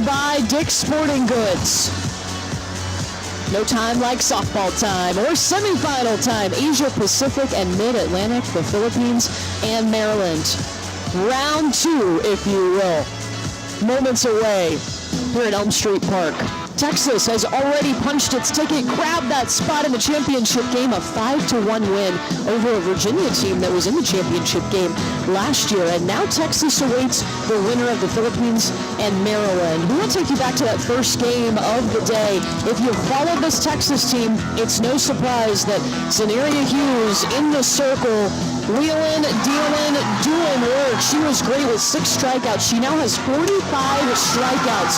by Dick's Sporting Goods. No time like softball time or semifinal time. Asia Pacific and Mid-Atlantic, the Philippines and Maryland. Round 2, if you will. Moments away here at Elm Street Park. Texas has already punched its ticket, grabbed that spot in the championship game, a 5-1 win over a Virginia team that was in the championship game last year. And now Texas awaits the winner of the Philippines and Maryland. We will take you back to that first game of the day. If you've followed this Texas team, it's no surprise that Zenaria Hughes in the circle, wheeling, dealing, doing work. She was great with 6 strikeouts. She now has 45 strikeouts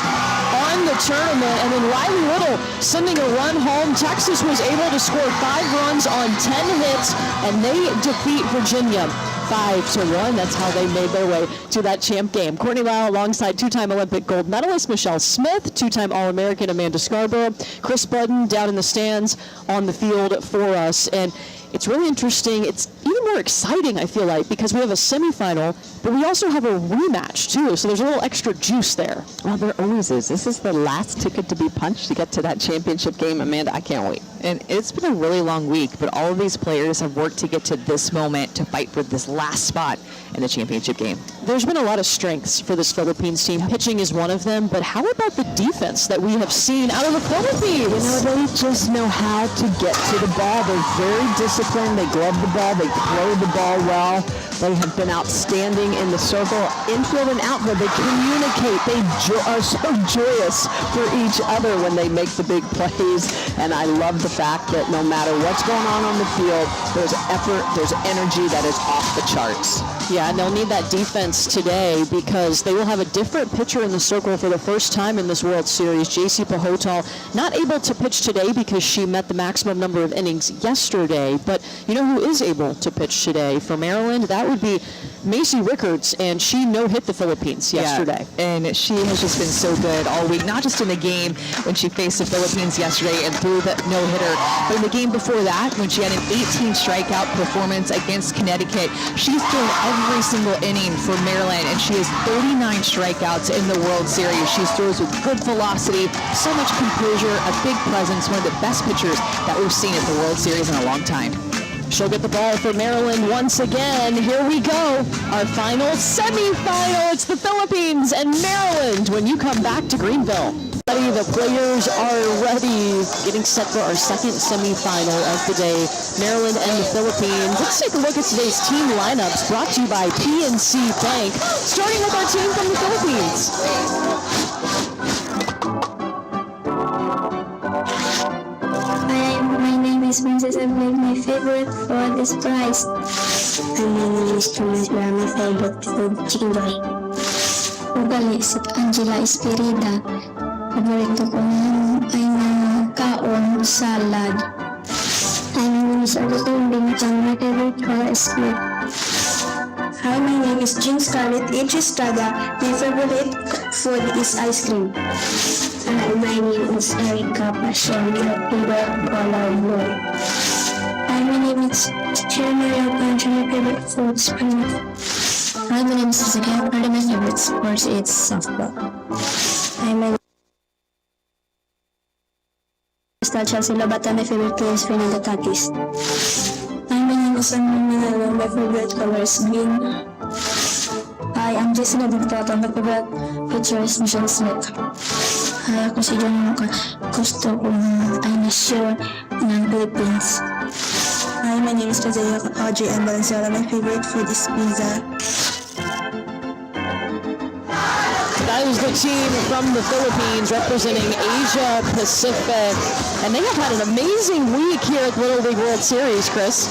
on the tournament. And then Riley Little sending a run home. Texas was able to score 5 runs on 10 hits, and they defeat Virginia 5-1. That's how they made their way to that champ game. Courtney Lyle alongside 2-time Olympic gold medalist Michelle Smith, 2-time All-American Amanda Scarborough, Chris Budden down in the stands on the field for us. And it's really interesting. It's even more exciting, I feel like, because we have a semifinal, but we also have a rematch, too. So there's a little extra juice there. Well, there always is. This is the last ticket to be punched to get to that championship game. Amanda, I can't wait. And it's been a really long week, but all of these players have worked to get to this moment to fight for this last spot in the championship game. There's been a lot of strengths for this Philippines team. Pitching is one of them, but how about the defense that we have seen out of the Philippines? You know, they just know how to get to the ball. They're very disciplined. They glove the ball. They throw the ball well. They have been outstanding in the circle, infield and outfield. They communicate. They are so joyous for each other when they make the big plays. And I love the fact that no matter what's going on the field, there's effort, there's energy that is off the charts. Yeah, and they'll need that defense today because they will have a different pitcher in the circle for the first time in this World Series. JC Pahotal not able to pitch today because she met the maximum number of innings yesterday. But you know who is able to pitch today for Maryland? That would be Macy Rickards, and she no-hit the Philippines yesterday. Yeah, and she has just been so good all week, not just in the game when she faced the Philippines yesterday and threw the no-hitter, but in the game before that when she had an 18 strikeout performance against Connecticut. She's thrown every single inning for Maryland, and she has 39 strikeouts in the World Series. She throws with good velocity, so much composure, a big presence, one of the best pitchers that we've seen at the World Series in a long time. She'll get the ball for Maryland once again. Here we go. Our final semifinal. It's the Philippines and Maryland when you come back to Greenville. The players are ready, getting set for our second semifinal of the day. Maryland and the Philippines. Let's take a look at today's team lineups brought to you by PNC Bank. Starting with our team from the Philippines. Princess, I made my favorite for this prize. My name is Thomas, where my favorite food, chicken joy. Ugali, si Angela Espirida. Favorito ko naman ay kaon salad. My name is Augustine Bintang, my favorite color is blue. Hi, my name is Jean Scarlett H. Estrada. My favorite food is ice cream. Hi, my name is Erica Passion. My favorite color blue. Hi, my name is Cherry Punch. My favorite food is pineapple. Hi, my name is Zia. My favorite sport is softball. Hi, my name is Chelsea Lobata. My favorite player is Fernando Tatis. Hi, my name is Anne Manalo. My favorite color is green. Hi, I'm Jessica Dictato. My favorite pitcher is Michelle Smith. Hi, ako si John Luca. Gusto ko ay nasyon ng Philippines. Hi, my name is Josiah Audrey and Valenzuela. My favorite food is pizza. That is the team from the Philippines representing Asia Pacific. And they have had an amazing week here at the Little League World Series, Chris.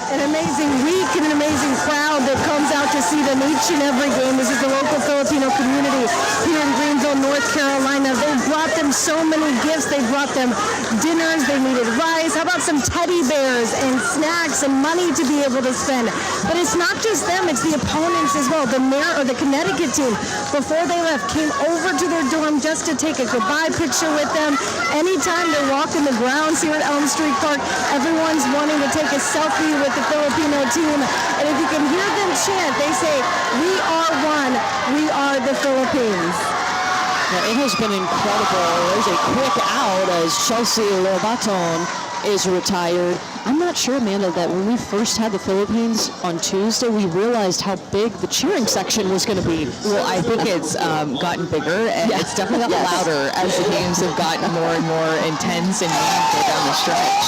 An amazing week and an amazing crowd that comes out to see them each and every game. This is the local Filipino community here in Greenville, North North Carolina. They brought them so many gifts. They brought them dinners. They needed rice. How about some teddy bears and snacks and money to be able to spend? But it's not just them. It's the opponents as well. The Connecticut team, before they left, came over to their dorm just to take a goodbye picture with them. Anytime they're walking the grounds here at Elm Street Park, everyone's wanting to take a selfie with the Filipino team. And if you can hear them chant, they say, "We are one. We are the Philippines." Now, it has been incredible. There's a quick out as Chelsea Lobaton is retired. I'm not sure, Amanda, that when we first had the Philippines on Tuesday, we realized how big the cheering section was going to be. Well, I think it's gotten bigger, and it's definitely gotten louder as the games have gotten more and more intense and meaningful down the stretch.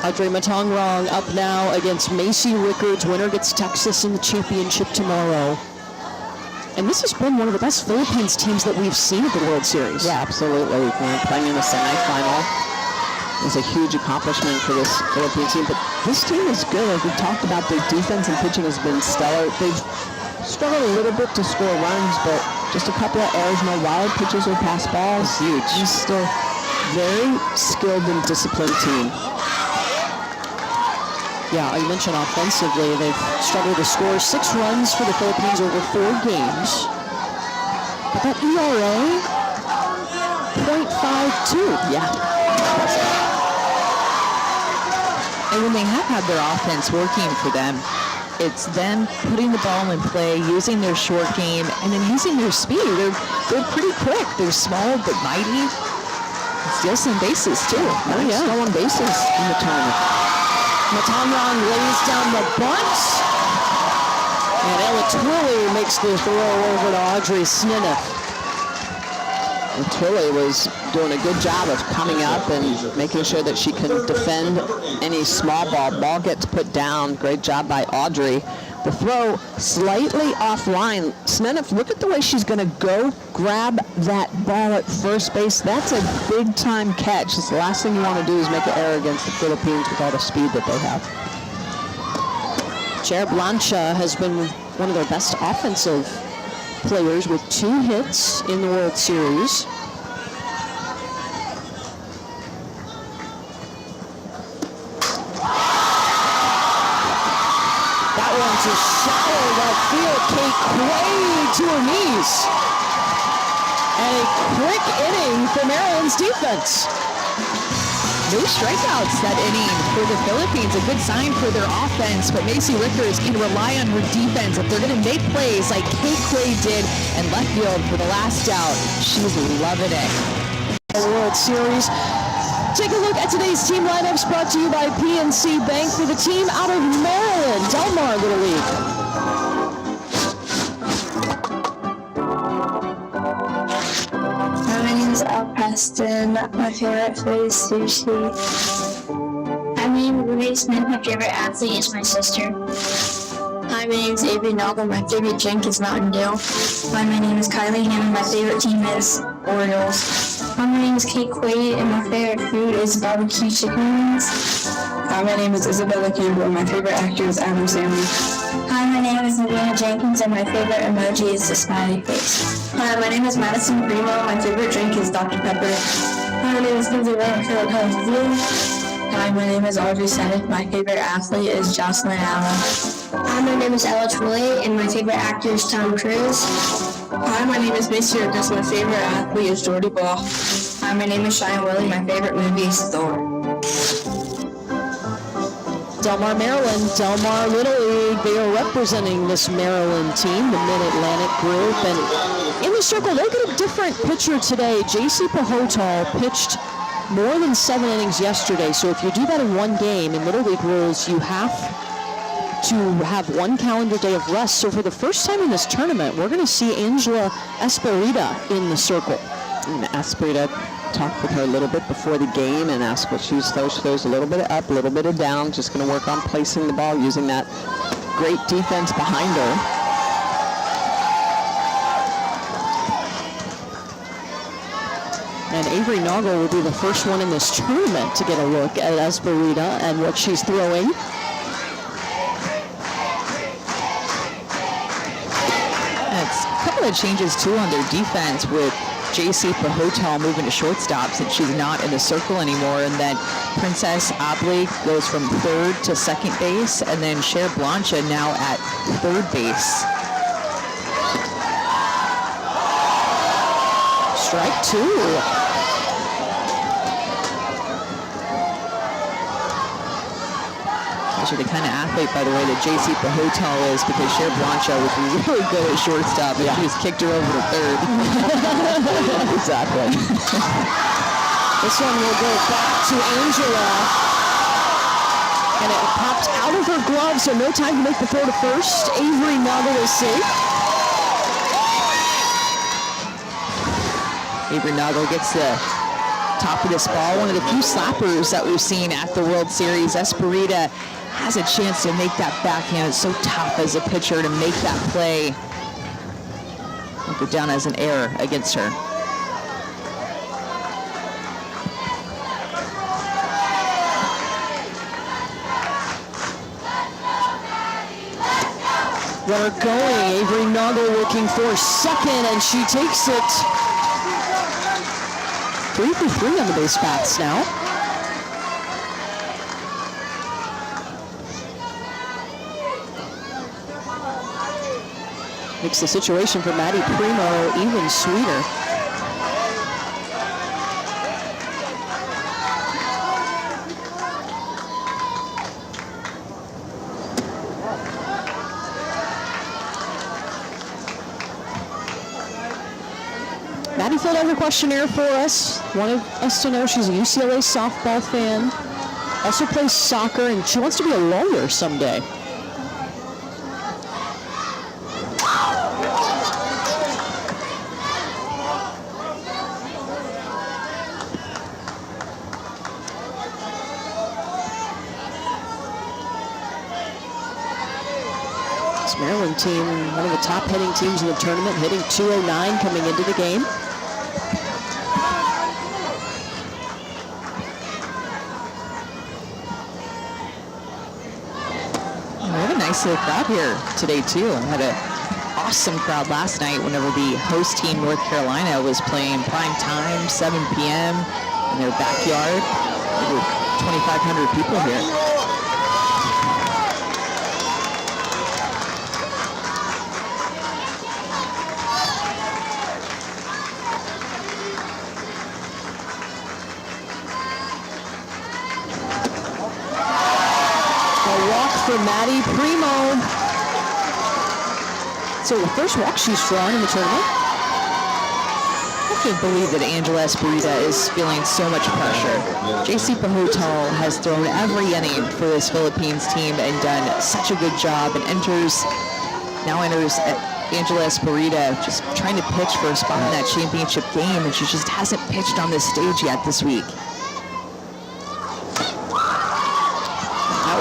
Audrey Matongrong up now against Macy Rickards. Winner gets Texas in the championship tomorrow. And this has been one of the best Philippines teams that we've seen at the World Series. Yeah, absolutely. Playing in the semifinal is a huge accomplishment for this Philippines team. But this team is good. As we've talked about, their defense and pitching has been stellar. They've struggled a little bit to score runs, but just a couple of errors, no wild pitches or pass balls. Huge. It's still very skilled and disciplined team. Yeah, you mentioned offensively, they've struggled to score 6 runs for the Philippines over 4 games. But that ERA, 0.52. Yeah. And when they have had their offense working for them, it's them putting the ball in play, using their short game, and then using their speed. They're pretty quick. They're small but mighty. Steal some bases too. Oh, yeah. Stolen bases in the tournament. Matongrong lays down the bunt. And Ella Twilley makes the throw over to Audrey Sniniff. And Twilley was doing a good job of coming up and making sure that she can defend any small ball. Ball gets put down. Great job by Audrey. The throw slightly offline. Sniniff, look at the way she's going to go grab that ball at first base. That's a big-time catch. It's the last thing you want to do is make an error against the Philippines with all the speed that they have. Cher Blancha has been one of their best offensive players with 2 hits in the World Series. To shower that field, Kate Quaid to her knees. And a quick inning for Maryland's defense. No strikeouts that inning for the Philippines. A good sign for their offense, but Macy Rickards can rely on her defense if they're going to make plays like Kate Quaid did in left field for the last out. She's loving it. World Series. Take a look at today's team lineups brought to you by PNC Bank for the team out of Maryland, Del Mar Little League. Hi, my name is Al Preston. My favorite food is sushi. Hi, my name is Louise Smith. My favorite athlete is my sister. Hi, my name is Avery Noggle. My favorite drink is Mountain Dew. Hi, my name is Kylie Hammond. My favorite team is Orioles. Hi, my name is Kate Quaid, and my favorite food is barbecue chicken wings. Hi, my name is Isabella Campbell, and my favorite actor is Adam Sandler. Hi, my name is Navina Jenkins, and my favorite emoji is the smiley face. Hi, my name is Madison Primo. My favorite drink is Dr. Pepper. Hi, my name is Lindsay Ray. My favorite color is blue. Hi, my name is Audrey Sennick. My favorite athlete is Jocelyn Allen. Hi, my name is Ella Twilley, and my favorite actor is Tom Cruise. Hi, my name is Macy Rickards. My favorite athlete is Jordy Ball. Hi, my name is Cheyenne Willie. My favorite movie is Thor. Del Mar, Maryland, Del Mar Little League. They are representing this Maryland team, the Mid-Atlantic group. And in the circle, they'll get a different pitcher today. J.C. Pahotal pitched more than 7 innings yesterday. So if you do that in one game, in Little League rules, you have to have 1 calendar day of rest. So for the first time in this tournament, we're going to see Angela Esperita in the circle. And Esperita talked with her a little bit before the game and asked what she throws. She throws a little bit of up, a little bit of down. Just going to work on placing the ball, using that great defense behind her. And Avery Noggle will be the first one in this tournament to get a look at Esperita and what she's throwing. couple of changes too on their defense with JC Pahotel moving to shortstop since she's not in the circle anymore, and then Princess Abley goes from third to second base, and then Cher Blancha now at third base. Strike two. Actually, the kind of athlete, by the way, that JC Pahotel is, because Cher Blancha was really good at shortstop, and she just kicked her over to third. Exactly. This one will go back to Angela. And it popped out of her glove, so no time to make the throw to first. Avery Noggle is safe. Avery Noggle gets the top of this ball. One of the few slappers that we've seen at the World Series. Esperita has a chance to make that backhand. It's so tough as a pitcher to make that play. It'll go down as an error against her. Runner going. Avery Noggle looking for second, and she takes it. 3 for 3 on the base paths now. Makes the situation for Maddie Primo even sweeter. Maddie filled out her questionnaire for us. Wanted us to know she's a UCLA softball fan. Also plays soccer, and she wants to be a lawyer someday. This Maryland team, one of the top hitting teams in the tournament, hitting .209 coming into the game. We have a nice little crowd here today too. I had an awesome crowd last night whenever the host team, North Carolina, was playing prime time, 7 p.m. in their backyard. Over 2,500 people here. For Maddie Primo. So the first walk she's drawn in the tournament. I can't believe that Angela Esperita is feeling so much pressure. JC Pahotel has thrown every inning for this Philippines team and done such a good job, and now enters Angela Esperita just trying to pitch for a spot in that championship game, and she just hasn't pitched on this stage yet this week.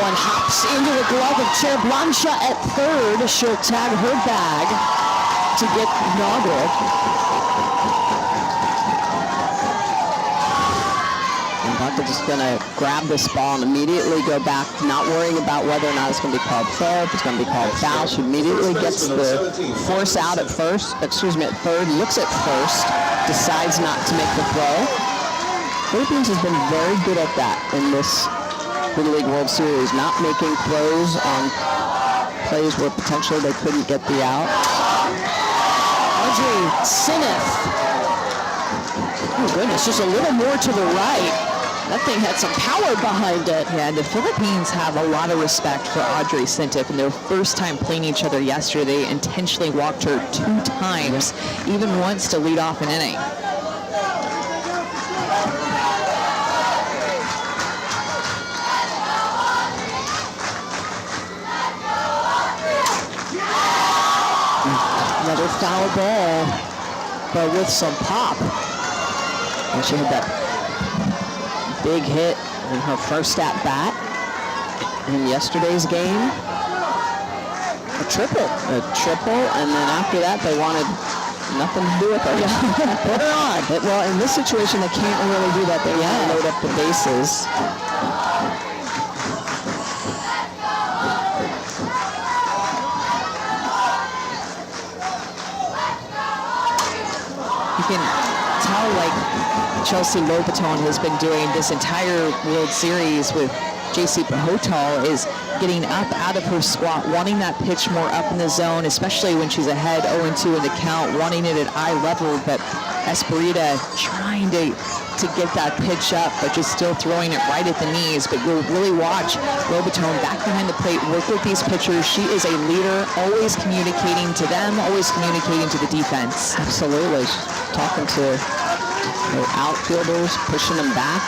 One hops into the glove of Cher Blancha at third. She'll tag her bag to get Noggle. Blanca just going to grab this ball and immediately go back, not worrying about whether or not it's going to be called fair, if it's going to be called foul. She immediately gets the force out at third, looks at first, decides not to make the throw. Philippines has been very good at that in this Little League World Series, not making throws on plays where potentially they couldn't get the out. Audrey Sineth. Oh goodness, just a little more to the right. That thing had some power behind it. Yeah, and the Philippines have a lot of respect for Audrey Sintif. In their first time playing each other yesterday, they intentionally walked her 2 times, even once to lead off an inning. Another foul ball, but with some pop. And she had that big hit in her first at bat in yesterday's game. A triple, and then after that they wanted nothing to do with her. Put her on. Well, in this situation they can't really do that. They want to load up the bases. can tell like Chelsea Lobaton has been doing this entire World Series with JC Pahotal is getting up out of her squat, wanting that pitch more up in the zone, especially when she's ahead 0-2 in the count, wanting it at eye level, but Esperita trying to get that pitch up, but just still throwing it right at the knees. But you'll really watch Lobaton back behind the plate, work with these pitchers. She is a leader, always communicating to them, always communicating to the defense. Absolutely. Talking to her outfielders, pushing them back.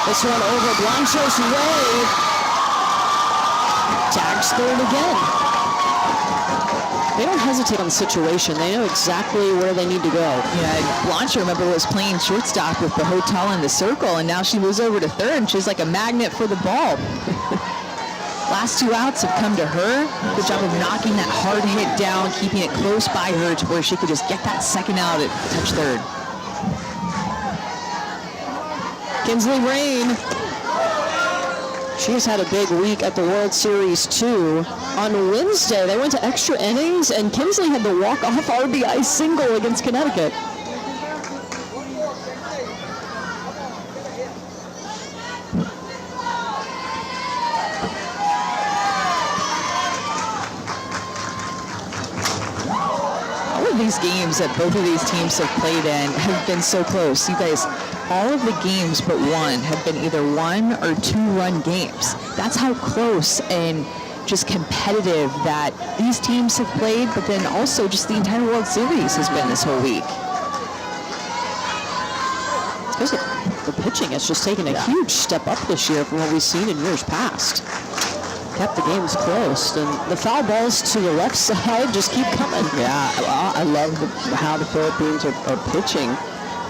This one over Blancho's way. Tags third again. They don't hesitate on the situation. They know exactly where they need to go. Yeah, Blancho, remember, was playing shortstop with the hotel in the circle, and now she moves over to third, and she's like a magnet for the ball. Last 2 outs have come to her. Good job of knocking that hard hit down, keeping it close by her to where she could just get that second out at touch third. Kinsley Rain. She's had a big week at the World Series too. On Wednesday, they went to extra innings, and Kinsley had the walk-off RBI single against Connecticut. All of these games that both of these teams have played in have been so close. You guys, all of the games but one have been either 1 or 2 run games. That's how close and just competitive that these teams have played, but then also just the entire World Series has been this whole week. Because the pitching has just taken a huge step up this year from what we've seen in years past. Kept the games close, and the foul balls to the left side just keep coming. Yeah, I love how the Philippines are pitching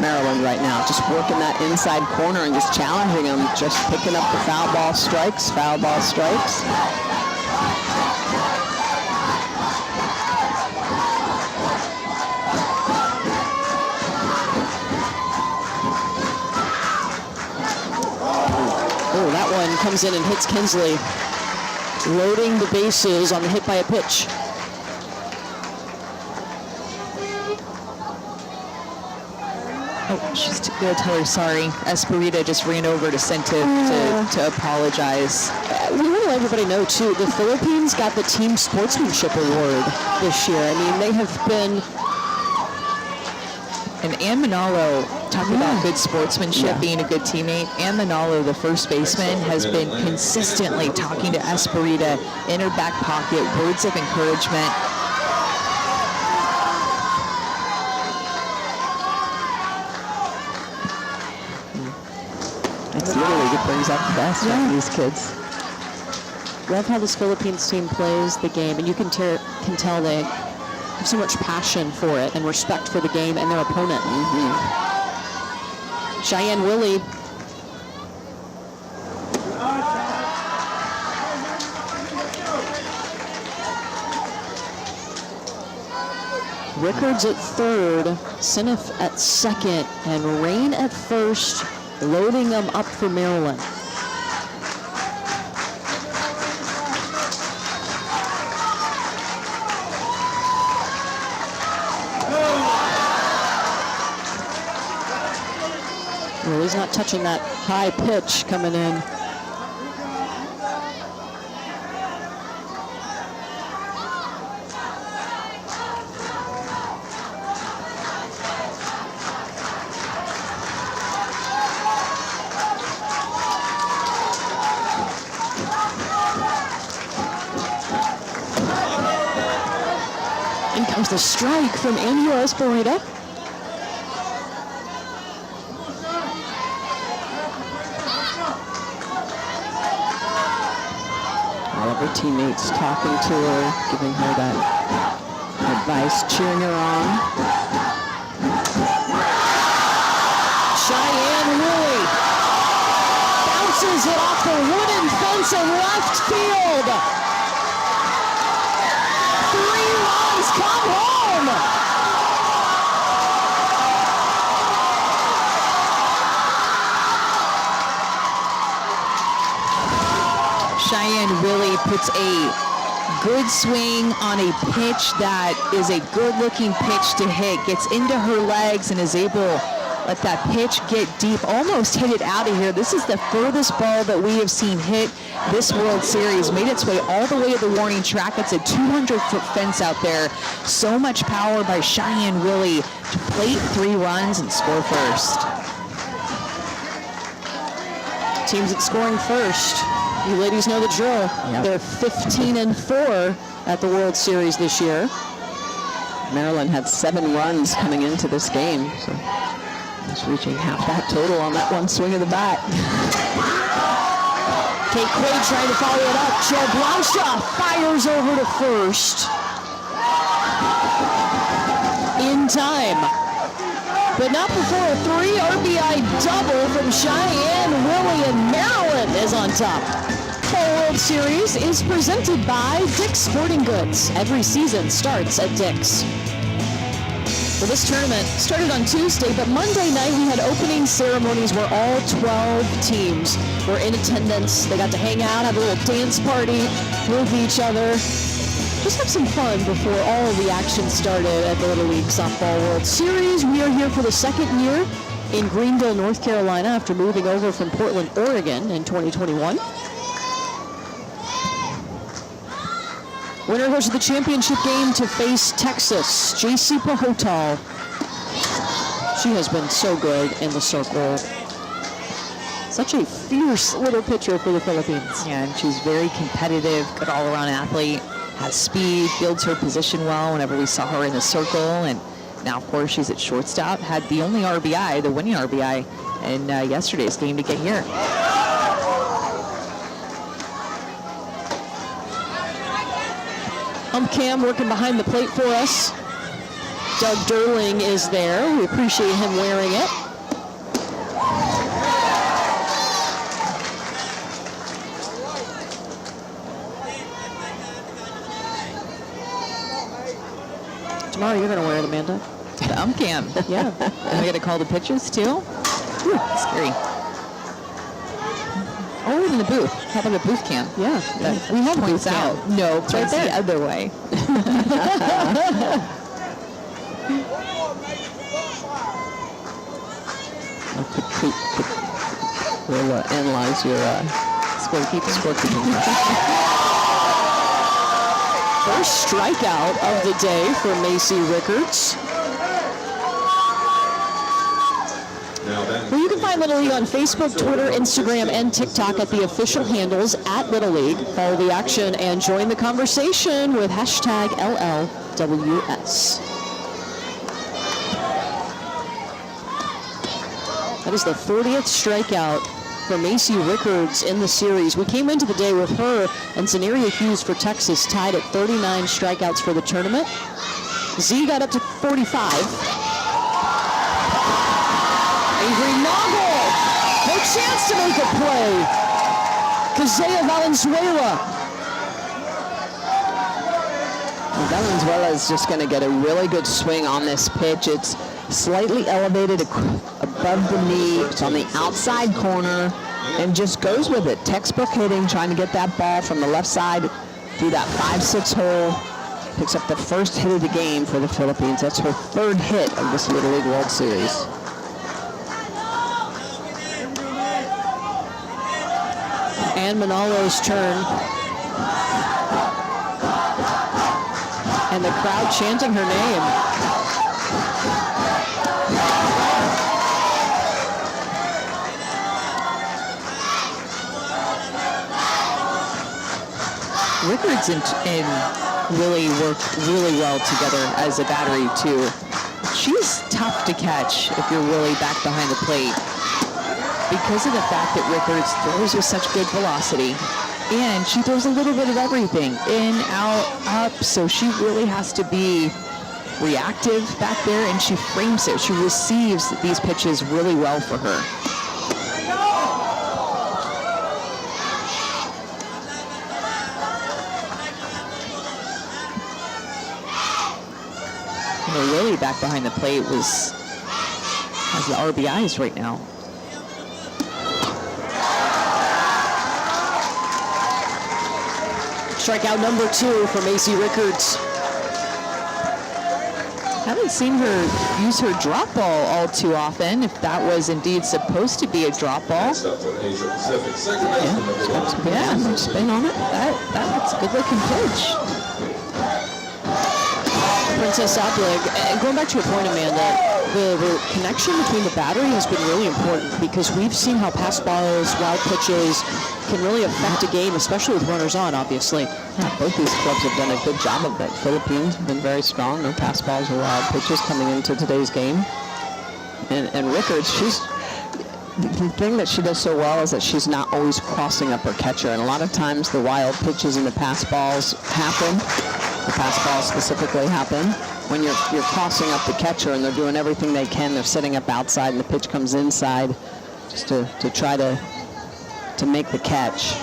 Maryland right now. Just working that inside corner and just challenging them, just picking up the foul ball strikes. Oh, that one comes in and hits Kinsley, loading the bases on the hit by a pitch. Oh, she's going to tell her sorry. Esperita just ran over to to apologize. We want to let everybody know, too, the Philippines got the Team Sportsmanship Award this year. I mean, they have been... And Ann Manalo, talking about good sportsmanship, being a good teammate, Ann Manalo, the first baseman, has been consistently talking to Esperita in her back pocket, words of encouragement. It's literally, it brings out the best of these kids. Love how this Philippines team plays the game, and you can tell they have so much passion for it and respect for the game and their opponent. Cheyenne Willie. Rickards at third, Seneff at second, and Rain at first, loading them up for Maryland. Well, he's not touching that high pitch coming in. In comes the strike from Angela Esperita. All of her teammates talking to her, giving her that advice, cheering her on. Cheyenne Willie bounces it off the wooden fence in left field. 3 runs come home. Cheyenne Willie puts a Good swing on a pitch that is a good-looking pitch to hit. Gets into her legs and is able to let that pitch get deep. Almost hit it out of here. This is the furthest ball that we have seen hit this World Series. Made its way all the way to the warning track. It's a 200-foot fence out there. So much power by Cheyenne Willie to plate 3 runs and score first. Teams that scoring first. You ladies know the drill. Yep. They're 15-4 at the World Series this year. Maryland had 7 runs coming into this game, so just reaching half that total on that one swing of the bat. Kate Quaid trying to follow it up. Joe Blancha fires over to first. In time. But not before a 3 RBI double from Cheyenne Willie, and Maryland is on top. Fall World Series is presented by Dick's Sporting Goods. Every season starts at Dick's. Well, this tournament started on Tuesday, but Monday night we had opening ceremonies where all 12 teams were in attendance. They got to hang out, have a little dance party with each other. Just have some fun before all of the action started at the Little League Softball World Series. We are here for the second year in Greenville, North Carolina after moving over from Portland, Oregon in 2021. Winner goes to the championship game to face Texas, JC Pahotal. She has been so good in the circle. Such a fierce little pitcher for the Philippines. Yeah, and she's very competitive, good all-around athlete, has speed, fields her position well whenever we saw her in the circle, and now, of course, she's at shortstop. Had the only RBI, the winning RBI, in yesterday's game to get here. Cam working behind the plate for us. Doug Durling is there. We appreciate him wearing it. Tomorrow you're going to wear it, Amanda. The cam. Yeah. And we got to call the pitches, too? Whew, scary. Oh, in the booth. How about a booth cam? Yeah. We have points out. No, it's right there. the other way. We'll analyze your scorekeeping. First strikeout of the day for Macy Rickards. Well, you can find Little League on Facebook, Twitter, Instagram, and TikTok at the official handles at Little League. Follow the action and join the conversation with hashtag LLWS. That is the 40th strikeout for Macy Rickards in the series. We came into the day with her and Zenaria Hughes for Texas tied at 39 strikeouts for the tournament. Z got up to 45. Avery Noggle, no chance to make a play. Kazea Valenzuela. Valenzuela is just going to get a really good swing on this pitch. It's slightly elevated above the knee. It's on the outside corner and just goes with it. Textbook hitting, trying to get that ball from the left side through that 5-6 hole. Picks up the first hit of the game for the Philippines. That's her third hit of this Little League World Series. And Manalo's turn. And the crowd chanting her name. Rickards and Willie work really well together as a battery, too. She's tough to catch if you're Willie back behind the plate because of the fact that Rickards throws with such good velocity. And she throws a little bit of everything, in, out, up, so she really has to be reactive back there, and she frames it. She receives these pitches really well for her. You know, Lily back behind the plate has the RBIs right now. Strikeout number 2 for Macy Rickards. Haven't seen her use her drop ball all too often, if that was indeed supposed to be a drop ball. Next up for Asia Pacific, second baseman number 1. Yeah, spin on it. That's a good looking pitch. Princess Ablig, and going back to your point, Amanda, the connection between the battery has been really important because we've seen how pass balls, wild pitches can really affect a game, especially with runners on, obviously. Yeah, both these clubs have done a good job of it. Philippines have been very strong. No pass balls or wild pitches coming into today's game. And Rickards, the thing that she does so well is that she's not always crossing up her catcher. And a lot of times the wild pitches and the pass balls happen. The pass balls specifically happen when you're crossing up the catcher and they're doing everything they can. They're setting up outside and the pitch comes inside just to try to make the catch.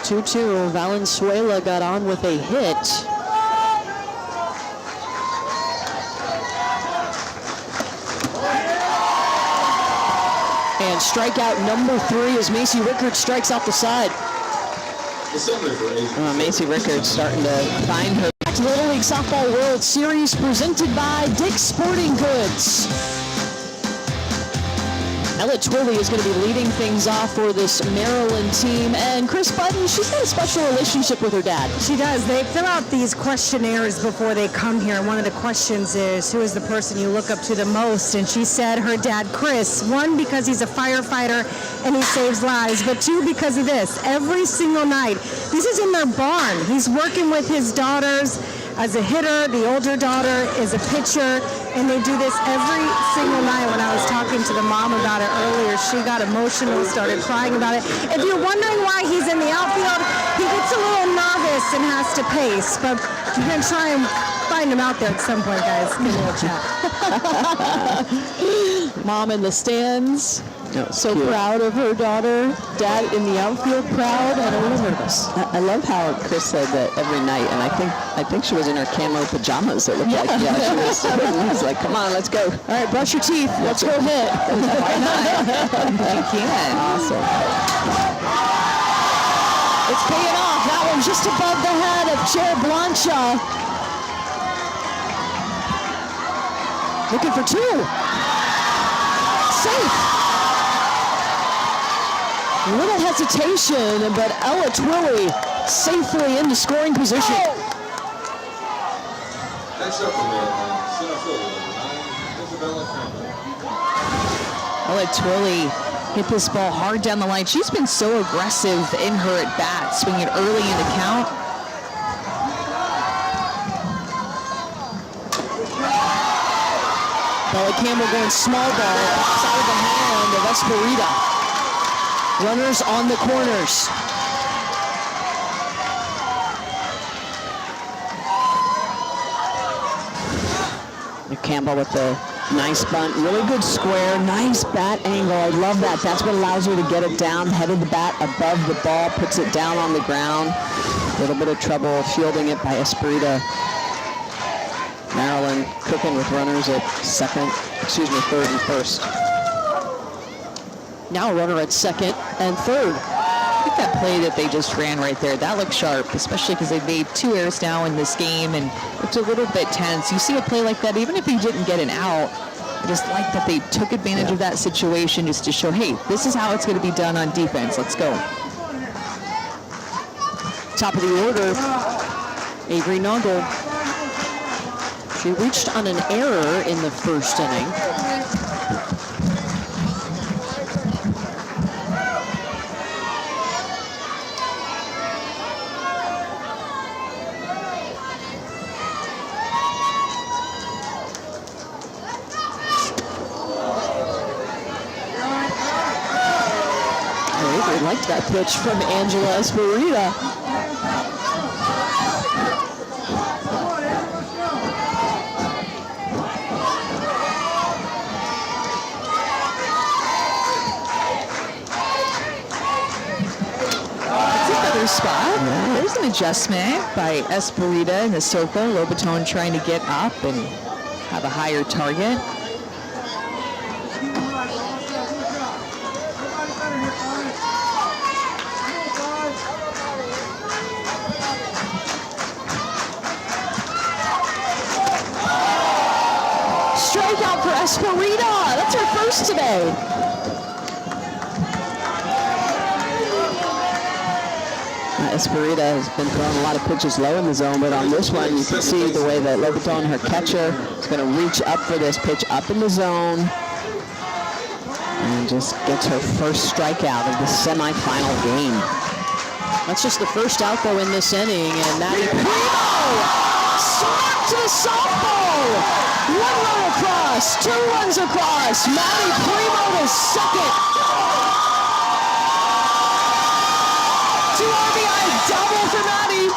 Two-two. Valenzuela got on with a hit. And strikeout number 3 as Macy Rickards strikes out the side. The center for Asia Macy Rickards starting to find her. Back to the Little League Softball World Series presented by Dick's Sporting Goods. Ella Twilley is going to be leading things off for this Maryland team. And Chris Button, she's got a special relationship with her dad. She does. They fill out these questionnaires before they come here. One of the questions is, who is the person you look up to the most? And she said her dad, Chris. 1, because he's a firefighter and he saves lives. But 2, because of this. Every single night. This is in their barn. He's working with his daughters as a hitter. The older daughter is a pitcher. And they do this every single night. When I was talking to the mom about it earlier, she got emotional, started crying about it. If you're wondering why he's in the outfield, he gets a little nervous and has to pace. But you're going to try and find him out there at some point, guys. Give me a chat. Mom in the stands, so cute. proud of her daughter. Dad in the outfield, proud and a little nervous. I love how Chris said that every night, and I think she was in her camo pajamas. It looked like, yeah, she was. He was like, "Come on, let's go." All right, brush your teeth. Let's go hit. Why not? You can. Awesome. It's paying off. That one just above the head of Chair Blancha. Looking for 2. Safe. A little hesitation, but Ella Twilley safely into scoring position. Next up for Maryland, center fielder number 9, Isabella Campbell. Ella Twilley hit this ball hard down the line. She's been so aggressive in her at bat, swinging early in the count. Bella Campbell going small ball outside of the hand of Esperita. Runners on the corners. Campbell with the nice bunt, really good square, nice bat angle. I love that. That's what allows her to get it down, head of the bat above the ball, puts it down on the ground. A little bit of trouble fielding it by Esperita. Maryland cooking with runners at third and first. Now a runner at second and third. I think that play that they just ran right there, that looked sharp, especially because they made 2 errors now in this game and looked a little bit tense. You see a play like that, even if he didn't get an out, I just like that they took advantage of that situation just to show, hey, this is how it's going to be done on defense. Let's go. Top of the order, Avery Noggle. She reached on an error in the first inning. I liked that pitch from Angela Esperita. Spot. There's an adjustment by Esperita in the circle. Lobaton trying to get up and have a higher target. Strikeout for Esperita. That's her first today. Esperita has been throwing a lot of pitches low in the zone, but on this one, you can see the way that Lobaton, her catcher, is going to reach up for this pitch up in the zone and just gets her first strikeout of the semifinal game. That's just the first out though in this inning, and Maddie Primo smacked to the softball. 1 run across, 2 runs across. Maddie Primo to second. 2 RBI double for Maddie.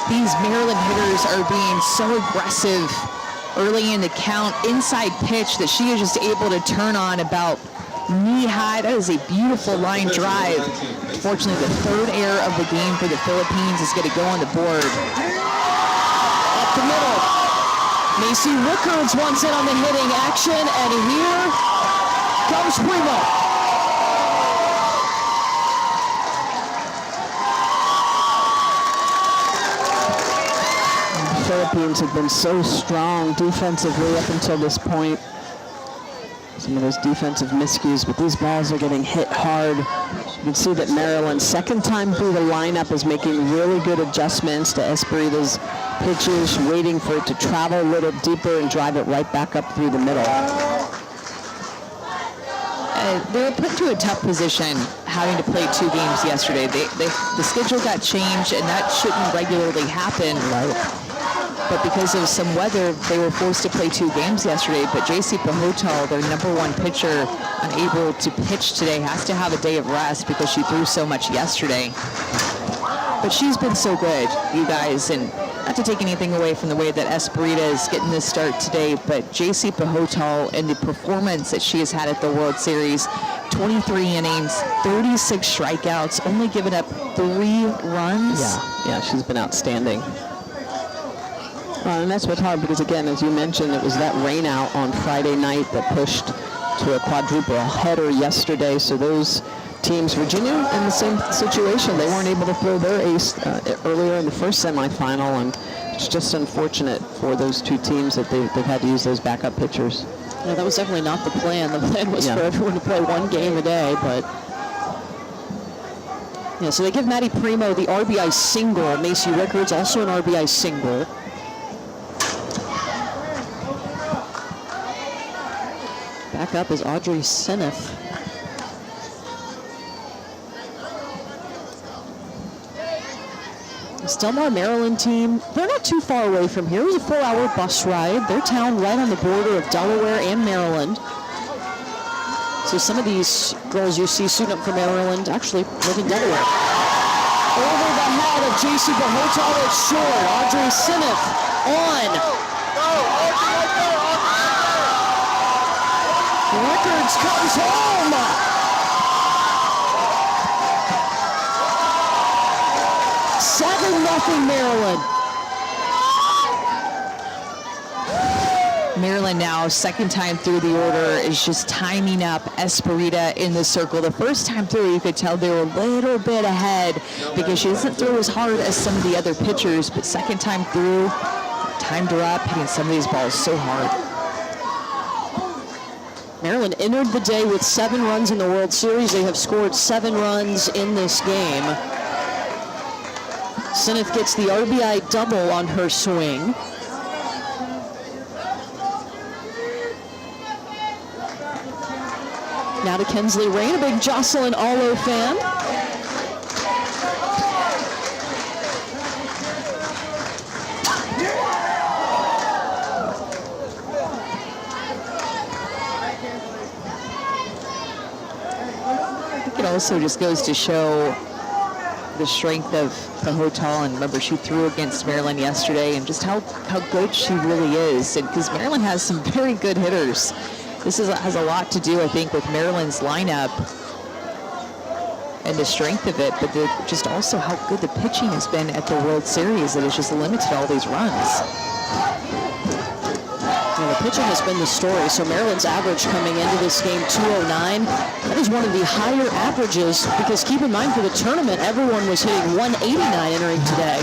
These Maryland hitters are being so aggressive early in the count. Inside pitch that she is just able to turn on about knee-high. That is a beautiful line drive. Unfortunately, the 3rd error of the game for the Philippines is going to go on the board. Up the middle. Macy Rickards wants in on the hitting action, and here comes Primo. The Philippines have been so strong defensively up until this point. Some of those defensive miscues, but these balls are getting hit hard. You can see that Maryland, second time through the lineup, is making really good adjustments to Esperita's pitches, waiting for it to travel a little deeper and drive it right back up through the middle. They were put into a tough position having to play 2 games yesterday. The schedule got changed, and that shouldn't regularly happen. But because of some weather, they were forced to play 2 games yesterday. But JC Pahotal, their #1 pitcher, unable to pitch today, has to have a day of rest because she threw so much yesterday. But she's been so good, you guys, and not to take anything away from the way that Esperita is getting this start today, but JC Pahotal and the performance that she has had at the World Series, 23 innings, 36 strikeouts, only giving up 3 runs. Yeah, she's been outstanding. And that's what's hard because, again, as you mentioned, it was that rain out on Friday night that pushed to a quadruple header yesterday. So those teams, Virginia in the same situation, they weren't able to throw their ace earlier in the first semifinal, and it's just unfortunate for those 2 teams that they've had to use those backup pitchers. Yeah, that was definitely not the plan. The plan was for everyone to play 1 game a day, but yeah, so they give Maddie Primo the RBI single. Macy Rickards also an RBI single. Back up is Audrey Seneff. This Del Mar, Maryland team, they're not too far away from here. It was a 4-hour bus ride. Their town right on the border of Delaware and Maryland. So some of these girls you see suiting up for Maryland actually live in Delaware. Over the head of JC Pahotal, it's short. Audrey Seneff on. Rickards comes home. Nothing Maryland. Maryland now, second time through the order, is just timing up Esperita in the circle. The first time through, you could tell they were a little bit ahead because she doesn't throw as hard as some of the other pitchers, but second time through, timed her up, hitting some of these balls so hard. Maryland entered the day with 7 runs in the World Series. They have scored 7 runs in this game. Seneff gets the RBI double on her swing. Now to Kensley Rain, a big Jocelyn Allo fan. I think it also just goes to show the strength of Pahotal, and remember she threw against Maryland yesterday, and just how good she really is, and because Maryland has some very good hitters. This has a lot to do, I think, with Maryland's lineup and the strength of it, but just also how good the pitching has been at the World Series that has just limited all these runs. And the pitching has been the story. So Maryland's average coming into this game, 209. That is one of the higher averages because keep in mind for the tournament, everyone was hitting 189 entering today.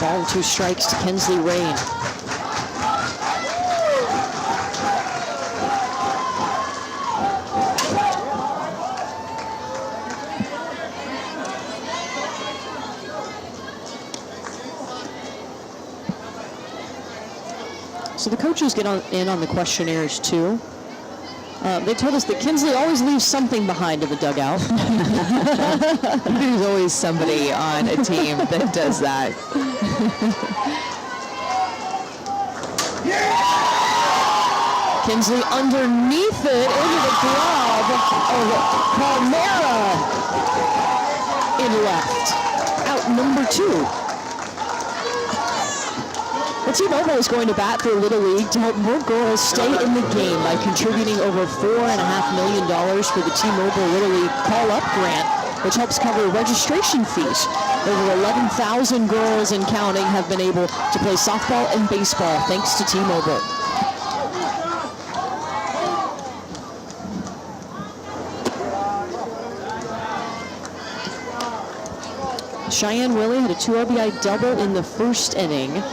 Ball and 2 strikes to Kinsley Rain. So the coaches get in on the questionnaires too. They told us that Kinsley always leaves something behind in the dugout. There's always somebody on a team that does that. Kinsley underneath it into the glove of Palmera in left. Out number 2. The T-Mobile is going to bat for Little League to help more girls stay in the game by contributing over $4.5 million for the T-Mobile Little League Call-Up Grant, which helps cover registration fees. Over 11,000 girls and counting have been able to play softball and baseball thanks to T-Mobile. Cheyenne Willie had a 2 RBI double in the first inning.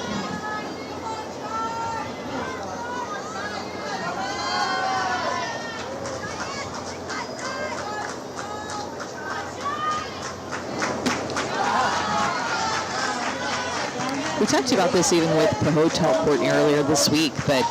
We talked about this even with Pahotep Courtney earlier this week, but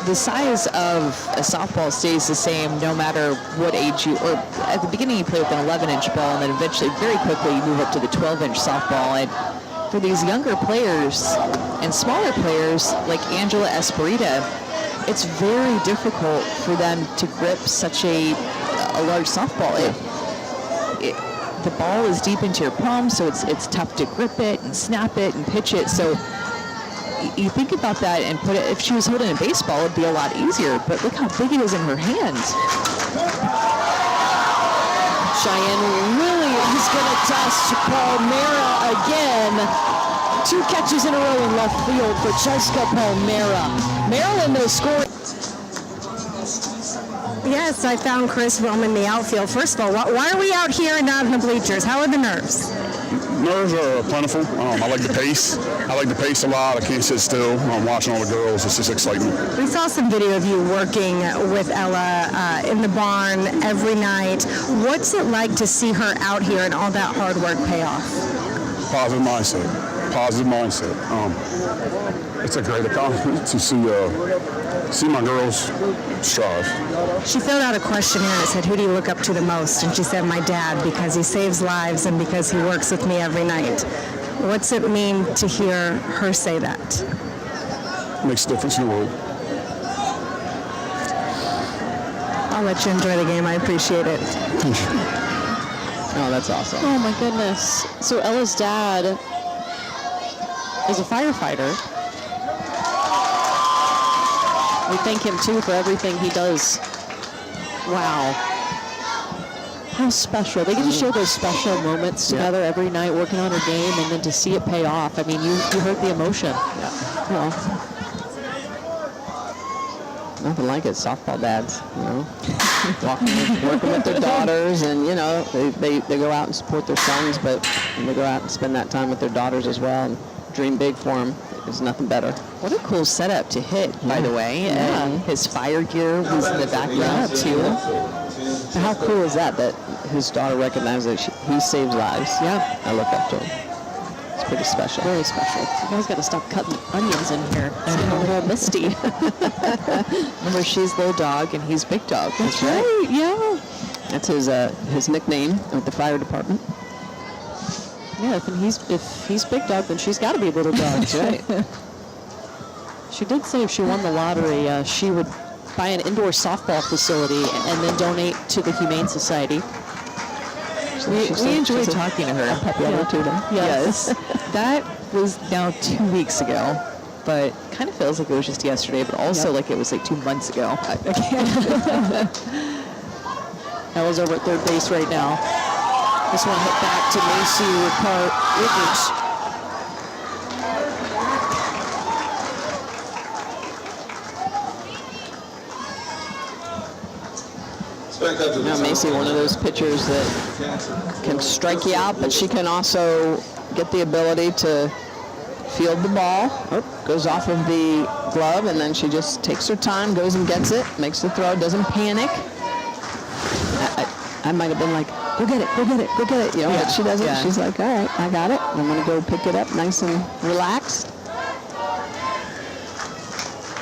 the size of a softball stays the same no matter what age you, or at the beginning you play with an 11-inch ball and then eventually very quickly you move up to the 12-inch softball. And for these younger players and smaller players like Angela Esperita, it's very difficult for them to grip such a large softball. The ball is deep into your palm, so it's tough to grip it and snap it and pitch it. So you think about that and put it, if she was holding a baseball, it'd be a lot easier, but look how big it is in her hands. Cheyenne really is going to test Palmera again. 2 catches in a row in left field for Cheska Palmera. Maryland, though, scored. Yes, I found Chris roaming the outfield. First of all, why are we out here and not in the bleachers? How are the nerves? Nerves are plentiful. I like the pace. I like the pace a lot. I can't sit still. I'm watching all the girls. It's just exciting. We saw some video of you working with Ella in the barn every night. What's it like to see her out here and all that hard work pay off? Positive mindset. Positive mindset. It's a great accomplishment to see my girls strive. She filled out a questionnaire that said, who do you look up to the most? And she said, my dad, because he saves lives and because he works with me every night. What's it mean to hear her say that? Makes a difference in the world. I'll let you enjoy the game. I appreciate it. Oh, that's awesome. Oh, my goodness. So Ella's dad is a firefighter. We thank him, too, for everything he does. Wow. How special. They get to share those special moments together every night, working on her game, and then to see it pay off. I mean, you heard the emotion. Yeah. Well, nothing like it, softball dads, you know. Working with their daughters, and, you know, they go out and support their sons, but they go out and spend that time with their daughters as well and dream big for them. There's nothing better. What a cool setup to hit, by the way. And his fire gear was in the background, too. How cool is that his daughter recognizes that he saves lives? Yeah. I look up to him. It's pretty special. Very special. You guys got to stop cutting onions in here. It's getting a little misty. Remember, she's little dog and he's big dog. That's right. Yeah. That's his nickname with the fire department. Yeah, if he's big dog, then she's got to be little dog. That's right. She did say if she won the lottery, she would buy an indoor softball facility and then donate to the Humane Society. We enjoyed talking to her. Happy Attitude. Yes. That was now 2 weeks ago, but kind of feels like it was just yesterday, but also like it was like 2 months ago. Ella's over at third base right now. This one hit back to Macy Rickards. Macy, one of those pitchers that can strike you out, but she can also get the ability to field the ball. Goes off of the glove, and then she just takes her time, goes and gets it, makes the throw, doesn't panic. I might have been like, go get it, go get it, go get it. You know, but she doesn't. Yeah. She's like, all right, I got it. I'm going to go pick it up nice and relaxed.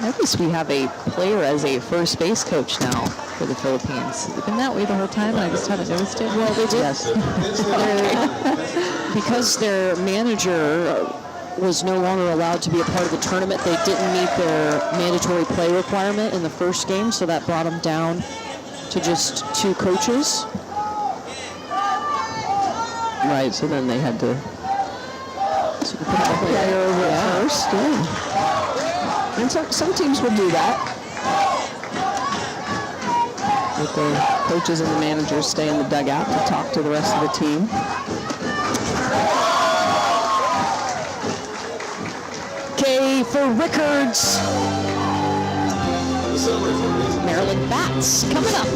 At least we have a player as a first base coach now for the Philippines. Has it been that way the whole time and I just haven't noticed it? Well, they did. Yes. Because their manager was no longer allowed to be a part of the tournament, they didn't meet their mandatory play requirement in the first game, so that brought them down to just 2 coaches. Right, so then they had to put the player over at first. Yeah. And some teams will do that. With the coaches and the managers stay in the dugout to talk to the rest of the team. Okay, for Rickards. Maryland bats coming up.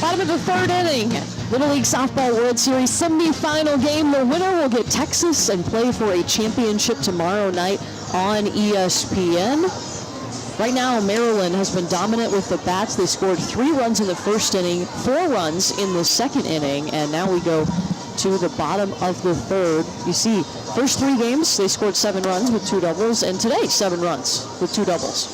Bottom of the third inning. Little League Softball World Series semifinal game. The winner will get Texas and play for a championship tomorrow night on ESPN. Right now, Maryland has been dominant with the bats. They scored 3 runs in the first inning, 4 runs in the second inning, and now we go to the bottom of the third. You see, first 3 games, they scored 7 runs with 2 doubles, and today, 7 runs with 2 doubles.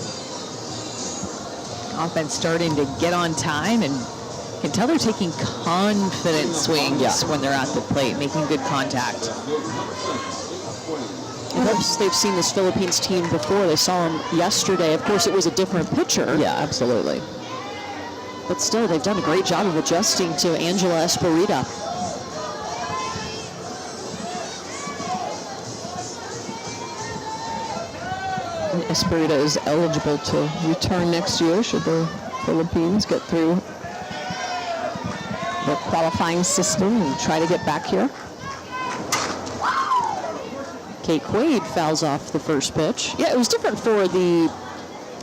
Offense starting to get on time, and you can tell they're taking confident swings when they're at the plate, making good contact. They've seen this Philippines team before. They saw them yesterday. Of course, it was a different pitcher. Yeah, absolutely. But still, they've done a great job of adjusting to Angela Esperita. And Esperita is eligible to return next year should the Philippines get through the qualifying system and try to get back here. Kate Quaid fouls off the first pitch. Yeah, it was different for the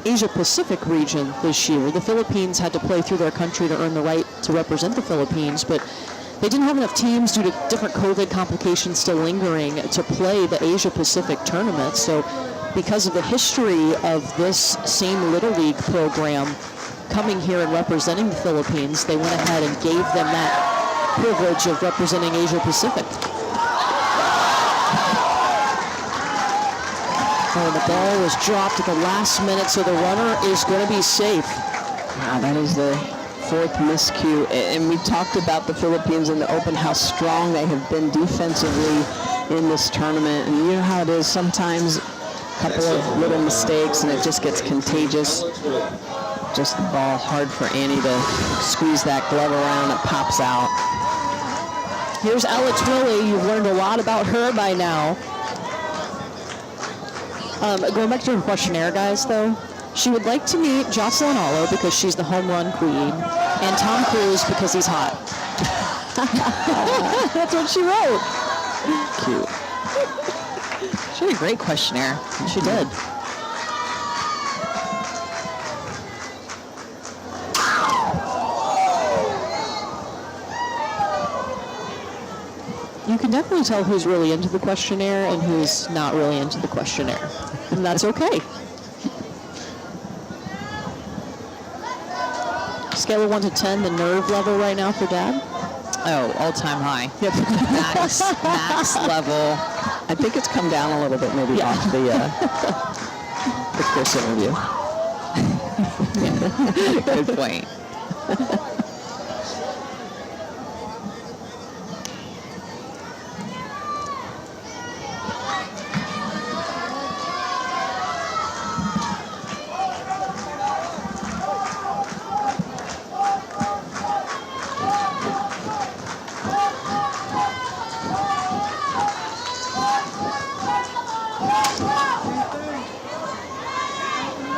Asia Pacific region this year. The Philippines had to play through their country to earn the right to represent the Philippines, but they didn't have enough teams due to different COVID complications still lingering to play the Asia Pacific tournament. So because of the history of this same Little League program coming here and representing the Philippines, they went ahead and gave them that privilege of representing Asia Pacific. Oh, the ball was dropped at the last minute, so the runner is going to be safe. Wow, that is the 4th miscue. And we talked about the Philippines in the open, how strong they have been defensively in this tournament. And you know how it is sometimes, a couple of little mistakes and it just gets contagious. Just the ball hard for Annie to squeeze that glove around. It pops out. Here's Alex Willie. You've learned a lot about her by now. Going back to her questionnaire, guys, though, she would like to meet Jocelyn Alo because she's the home run queen, and Tom Cruise because he's hot. That's what she wrote. Cute. She had a great questionnaire. She did. You can definitely tell who's really into the questionnaire and who's not really into the questionnaire. And that's okay. Scale of 1 to 10, the nerve level right now for Dad? Oh, all-time high. Yep. Max level. I think it's come down a little bit maybe off the Chris interview. Good point.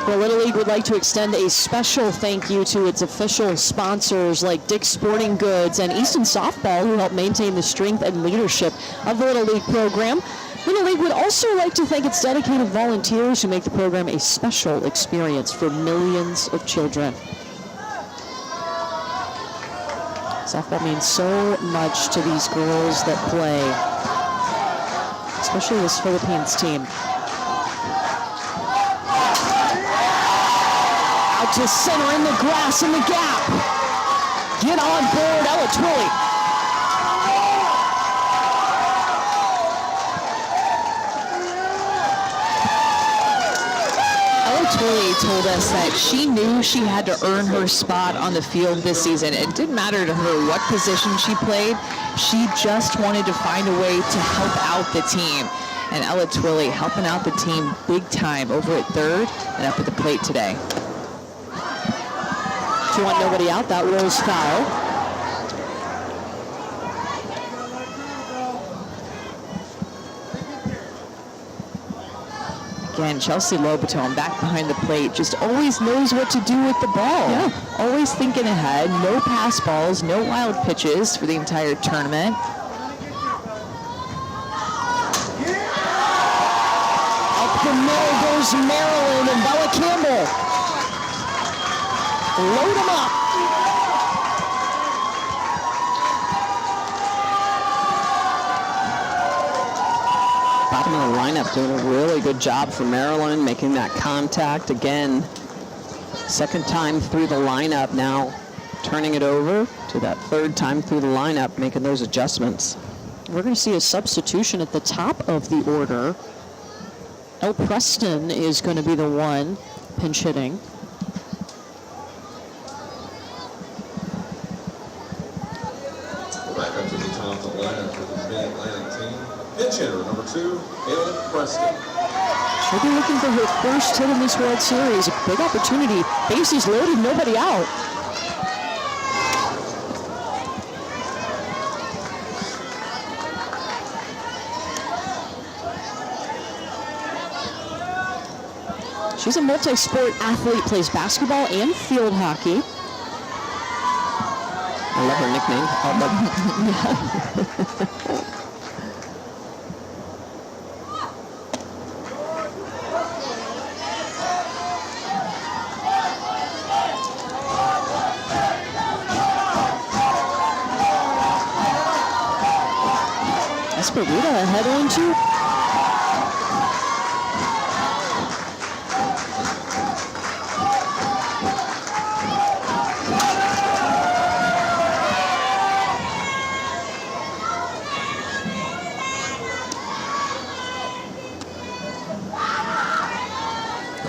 Well, Little League would like to extend a special thank you to its official sponsors like Dick's Sporting Goods and Easton Softball, who help maintain the strength and leadership of the Little League program. Little League would also like to thank its dedicated volunteers who make the program a special experience for millions of children. Softball means so much to these girls that play, especially this Philippines team. Out to center in the grass in the gap. Get on board, Ella Twilley. Twilley told us that she knew she had to earn her spot on the field this season. It didn't matter to her what position she played. She just wanted to find a way to help out the team. And Ella Twilley helping out the team big time over at third and up at the plate today. 2-1, nobody out. That rolls foul. Again, Chelsea Lobaton back behind the plate, just always knows what to do with the ball. Yeah. Always thinking ahead, no pass balls, no wild pitches for the entire tournament. Up the middle goes Maryland and Bella Campbell. Load them up. Bottom of the lineup doing a really good job for Maryland, making that contact again. Second time through the lineup, now turning it over to that third time through the lineup, making those adjustments. We're going to see a substitution at the top of the order. El Preston is going to be the one pinch hitting. Back up to the top of the lineup for the Mid-Atlantic team. Pinch hitter, number 2, Ellen Preston. She'll be looking for her first hit in this World Series. A big opportunity. Bases loaded, nobody out. She's a multi-sport athlete, plays basketball and field hockey. I love her nickname. Esperita ahead 1-2.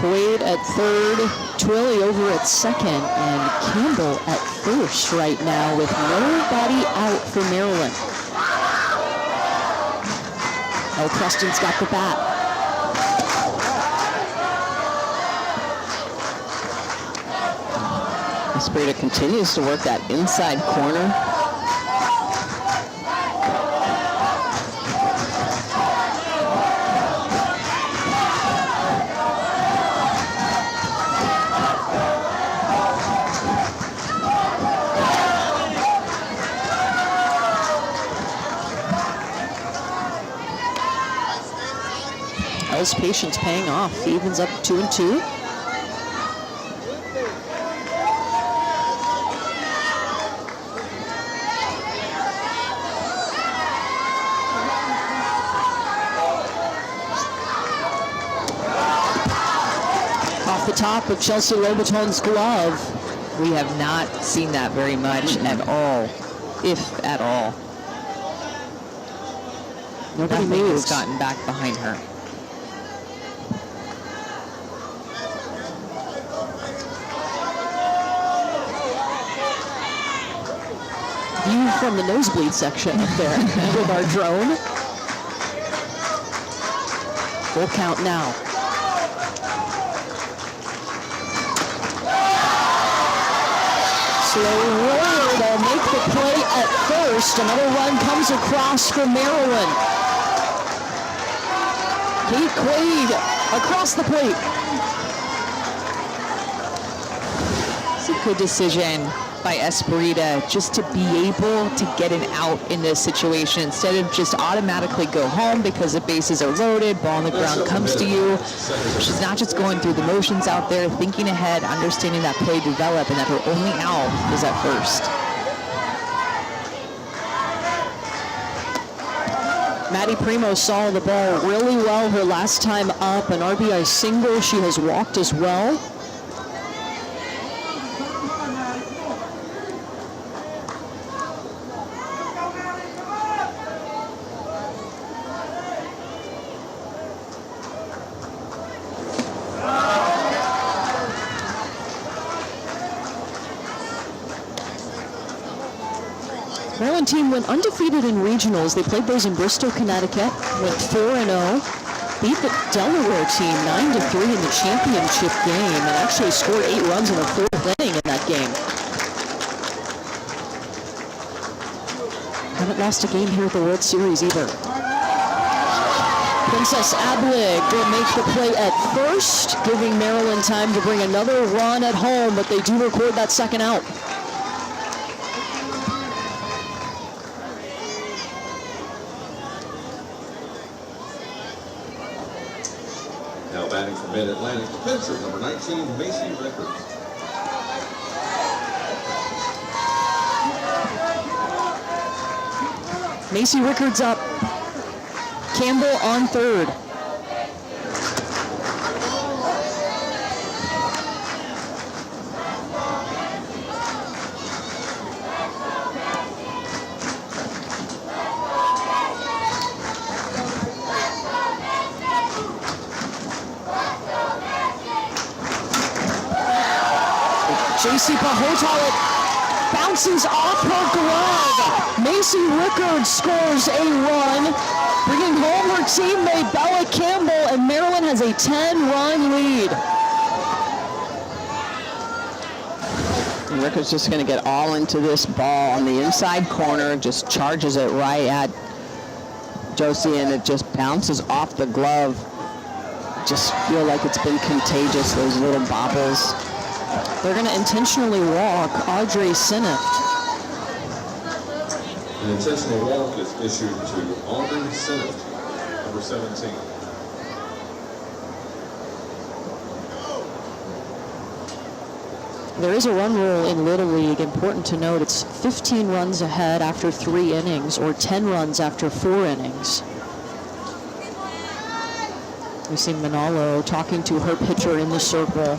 Quaid at third, Twilley over at second, and Campbell at first right now with nobody out for Maryland. El Preston's got the bat. Esperita continues to work that inside corner. El's patience paying off. He evens up 2-2. Off the top of Chelsea Lobaton's glove. We have not seen that very much at all, if at all. Nobody Nothing has moves. gotten back behind her. View from the nosebleed section up there with our drone. Full count now. Slow roller, they'll make the play at first. Another run comes across for Maryland. Kate Quaid across the plate. Good decision by Esperita just to be able to get an out in this situation instead of just automatically go home because the bases are loaded, ball on the ground comes to you. She's not just going through the motions out there, thinking ahead, understanding that play develop and that her only out is at first. Maddie Primo saw the ball really well her last time up, an RBI single. She has walked as well. Maryland team went undefeated in regionals. They played those in Bristol, Connecticut, went 4-0, beat the Delaware team 9-3 in the championship game, and actually scored 8 runs in the 4th inning in that game. Haven't lost a game here at the World Series either. Princess Ablig will make the play at first, giving Maryland time to bring another run at home, but they do record that second out. Now batting for Mid-Atlantic, the pitcher, number 19, Macy Rickards. Macy Rickards up. Campbell on third. JC Pahotalit bounces off her glove. Macy Rickards scores a run, bringing home her teammate Bella Campbell, and Maryland has a 10-run lead. And Rickards just going to get all into this ball on the inside corner, just charges it right at Josie, and it just bounces off the glove. Just feel like it's been contagious, those little bobbles. They're going to intentionally walk Audrey Sinift. An intentional walk is issued to Aubrey Sinift, number 17. There is a run rule in Little League. Important to note, it's 15 runs ahead after 3 innings or 10 runs after 4 innings. We see Manalo talking to her pitcher in the circle.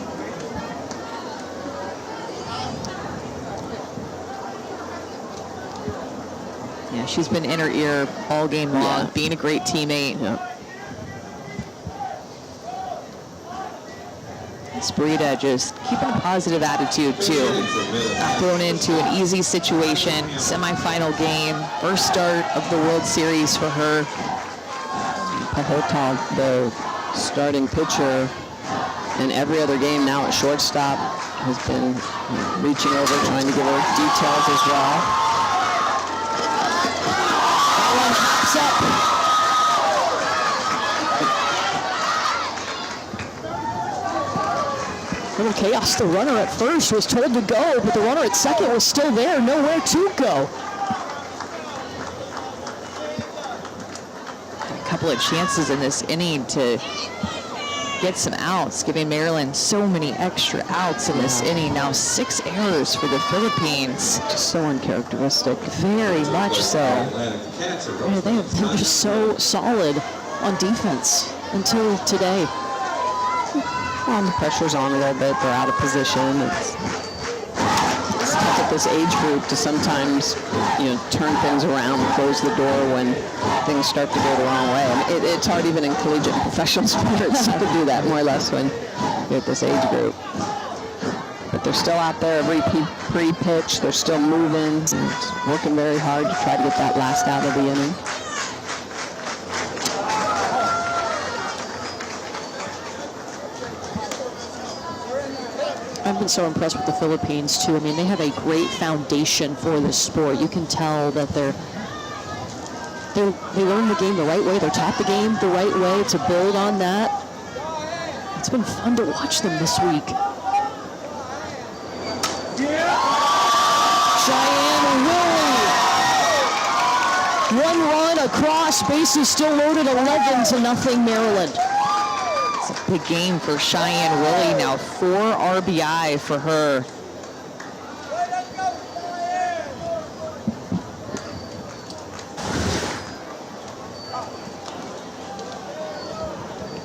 Yeah, she's been in her ear all game long, being a great teammate. Esperita just keeping a positive attitude too. Not thrown into an easy situation. Semifinal game, first start of the World Series for her. Pahotal, the starting pitcher in every other game now at shortstop, has been reaching over, trying to give her details as well. Hops up. Little chaos. The runner at first was told to go, but the runner at second was still there, nowhere to go. A couple of chances in this inning to get some outs, giving Maryland so many extra outs in this inning. Now 6 errors for the Philippines. Just so uncharacteristic. Very much so. Yeah, they're just so solid on defense until today. Well, the pressure's on a little bit. They're out of position. It's tough at this age group to sometimes, turn things around, close the door when things start to go the wrong way. I mean, it's hard even in collegiate and professional sports to do that, more or less, when you're at this age group. But they're still out there every pre-pitch. They're still moving, and working very hard to try to get that last out of the inning. I've been so impressed with the Philippines too. I mean, they have a great foundation for this sport. You can tell that they learn the game the right way. They're taught the game the right way to build on that. It's been fun to watch them this week. across, bases still loaded, 11-0 Maryland. It's a big game for Cheyenne Willie now. 4 RBI for her.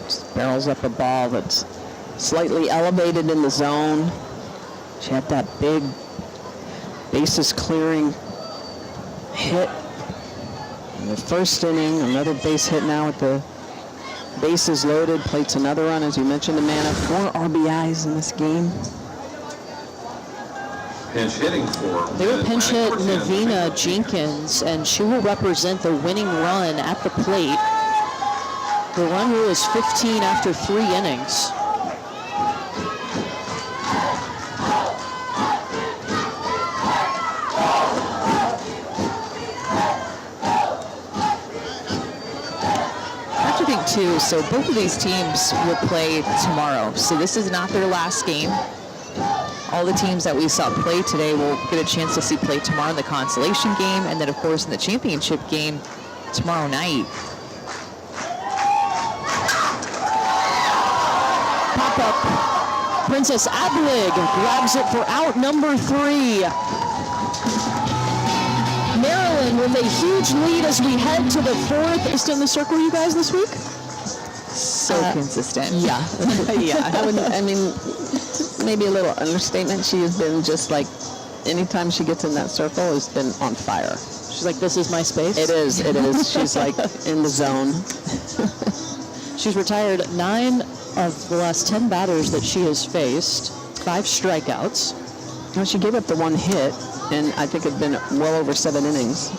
Just barrels up a ball that's slightly elevated in the zone. She had that big bases clearing hit in the first inning. Another base hit now with the bases loaded. Plates another run, as you mentioned, Amanda. 4 RBIs in this game. Pinch hitting for They will pinch hit Mid-Atlantic Navina Jenkins, and she will represent the winning run at the plate. The run rule is 15 after 3 innings. Too. So both of these teams will play tomorrow. So this is not their last game. All the teams that we saw play today will get a chance to see play tomorrow in the consolation game, and then of course in the championship game tomorrow night. Pop-up. Princess Ablig grabs it for out number 3. Maryland with a huge lead as we head to the 4th. Is in the circle, you guys, this week? So consistent. Yeah. Yeah. I mean, maybe a little understatement. She has been just like, anytime she gets in that circle, has been on fire. She's like, this is my space. It is. She's like in the zone. She's retired 9 of the last 10 batters that she has faced, 5 strikeouts. Well, she gave up the 1 hit, and I think it'd been well over 7 innings.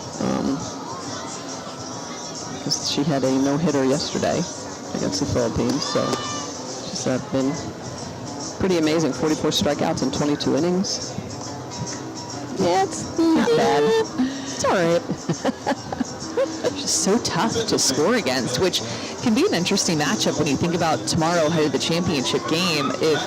Because she had a no-hitter yesterday against the Philippines, so she's been pretty amazing. 44 strikeouts in 22 innings. Yeah, it's not bad. It's all right. She's so tough to score against, which can be an interesting matchup when you think about tomorrow ahead of the championship game. If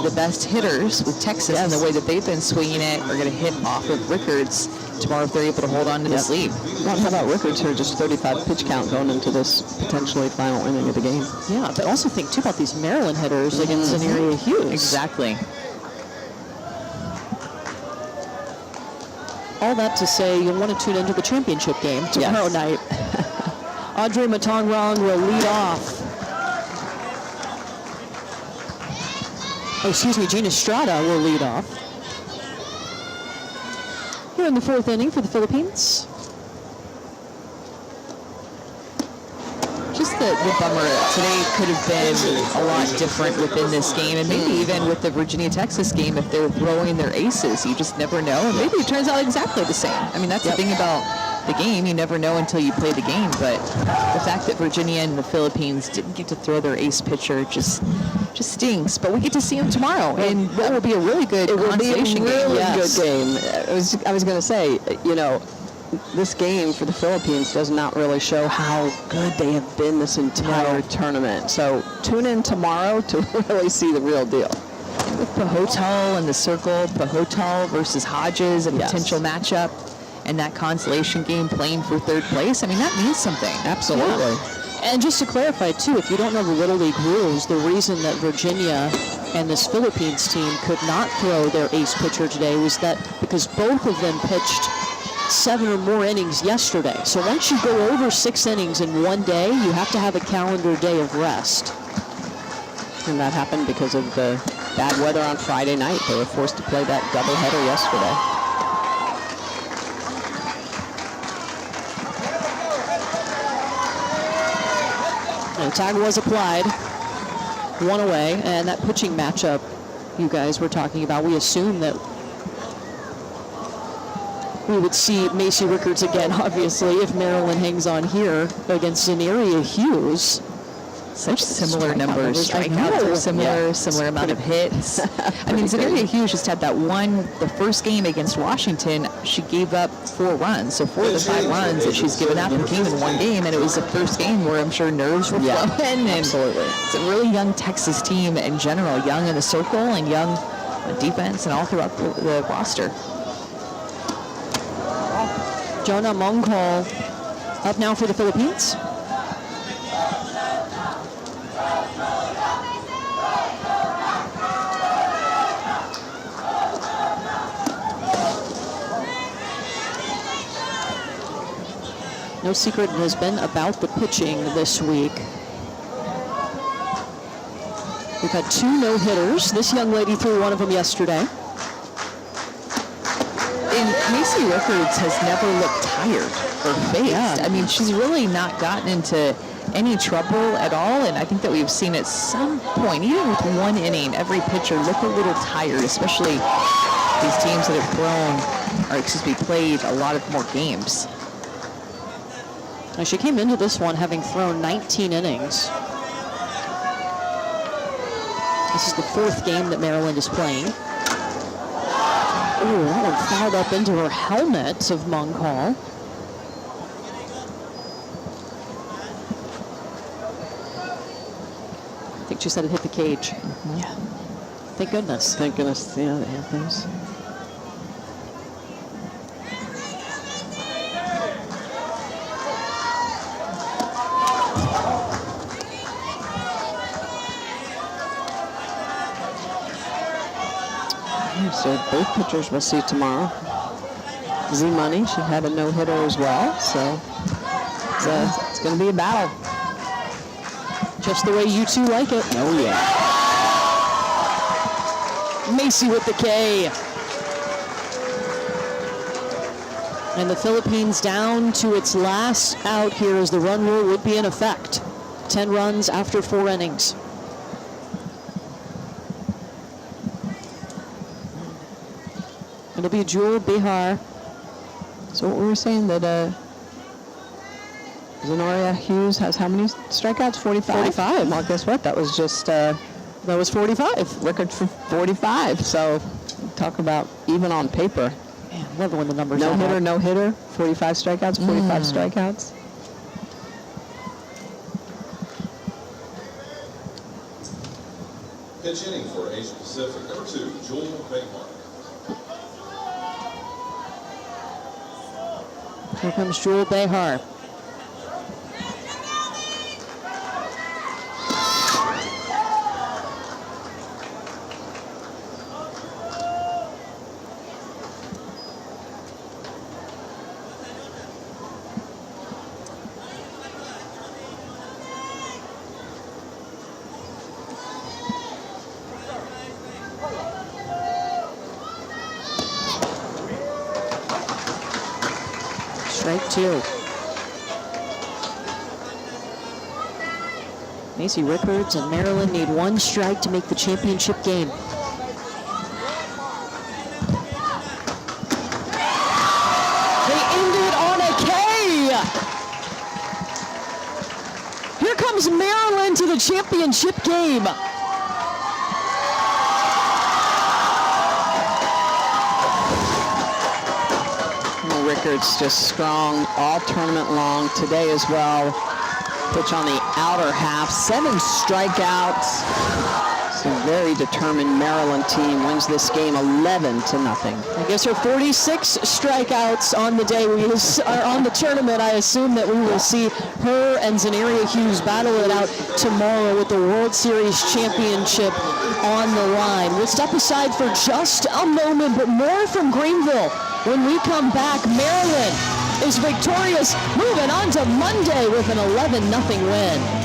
the best hitters with Texas and the way that they've been swinging it are going to hit off of Rickards tomorrow if they're able to hold on to this lead. Well, how about Rickards here? Just 35 pitch count going into this potentially final inning of the game. Yeah, but also think too about these Maryland hitters against Zenaria Hughes. Exactly. All that to say, you'll want to tune into the championship game tomorrow night. Audrey Matongrong will lead off. Oh, excuse me, Gina Estrada will lead off. Here in the 4th inning for the Philippines. Just the bummer today could have been a lot different within this game, and maybe even with the Virginia-Texas game, if they're throwing their aces, you just never know. And maybe it turns out exactly the same. I mean, that's the thing about the game. You never know until you play the game, but the fact that Virginia and the Philippines didn't get to throw their ace pitcher just stinks. But we get to see them tomorrow, and that will be a really good consolation game. Really Yes. good game. I was going to say, you know, this game for the Philippines does not really show how good they have been this entire tournament. So tune in tomorrow to really see the real deal. With Pahotal in the circle, Pahotal versus Hodges, a potential matchup, and that consolation game playing for 3rd place. I mean, that means something. Absolutely. And just to clarify, too, if you don't know the Little League rules, the reason that Virginia and this Philippines team could not throw their ace pitcher today was that because both of them pitched 7 or more innings yesterday. So once you go over 6 innings in one day, you have to have a calendar day of rest. And that happened because of the bad weather on Friday night. They were forced to play that doubleheader yesterday. And tag was applied, 1 away, and that pitching matchup you guys were talking about, we assume that we would see Macy Rickards again, obviously, if Maryland hangs on here against Zenaria Hughes. Such similar numbers. Strikeouts are similar amount of hits. I mean, Zenaria Hughes just had the first game against Washington, she gave up 4 runs. So 4 of the 5 runs that she's given up came in one game, and it was the first game where I'm sure nerves were flowing. And Absolutely. It's a really young Texas team in general, young in the circle and young defense and all throughout the roster. Jonah Mongkol Up now for the Philippines. No secret has been about the pitching this week. We've had 2 no-hitters. This young lady threw one of them yesterday. And Macy Rickards has never looked tired or phased. Yeah. I mean, she's really not gotten into any trouble at all, and I think that we've seen at some point, even with 1 inning, every pitcher look a little tired, especially these teams that have played a lot of more games. Now, she came into this one having thrown 19 innings. This is the 4th game that Maryland is playing. Ooh, that one fouled up into her helmet of Mung Hall. I think she said it hit the cage. Yeah. Thank goodness. Thank goodness. Yeah, they have those. So both pitchers we'll see tomorrow. Z-Money, she had a no-hitter as well, so it's going to be a battle. Just the way you two like it. Oh, yeah. Macy with the K. And the Philippines down to its last out here as the run rule would be in effect. 10 runs after 4 innings. It'll be Jewel Behar. So what we were saying that Zenoria Hughes has how many strikeouts? 45? 45. Well, guess what? That was just That was 45. record for 45. So talk about even on paper. Man, I love it when the numbers No add hitter, up. no hitter, 45 strikeouts, 45 strikeouts. Pitch inning for Asia Pacific, number 2, Jewel Behar. Here comes Jewel Behar. Strike 2. Macy Rickards and Maryland need 1 strike to make the championship game. They ended on a K. Here comes Maryland to the championship game. Rickards just strong all tournament long today as well. Pitch on the outer half, 7 strikeouts. It's a very determined Maryland team wins this game 11-0. I guess her 46 strikeouts on the day we are on the tournament. I assume that we will see her and Zenaria Hughes battle it out tomorrow with the World Series championship on the line. We'll step aside for just a moment, but more from Greenville. When we come back, Maryland is victorious, moving on to Monday with an 11-0 win.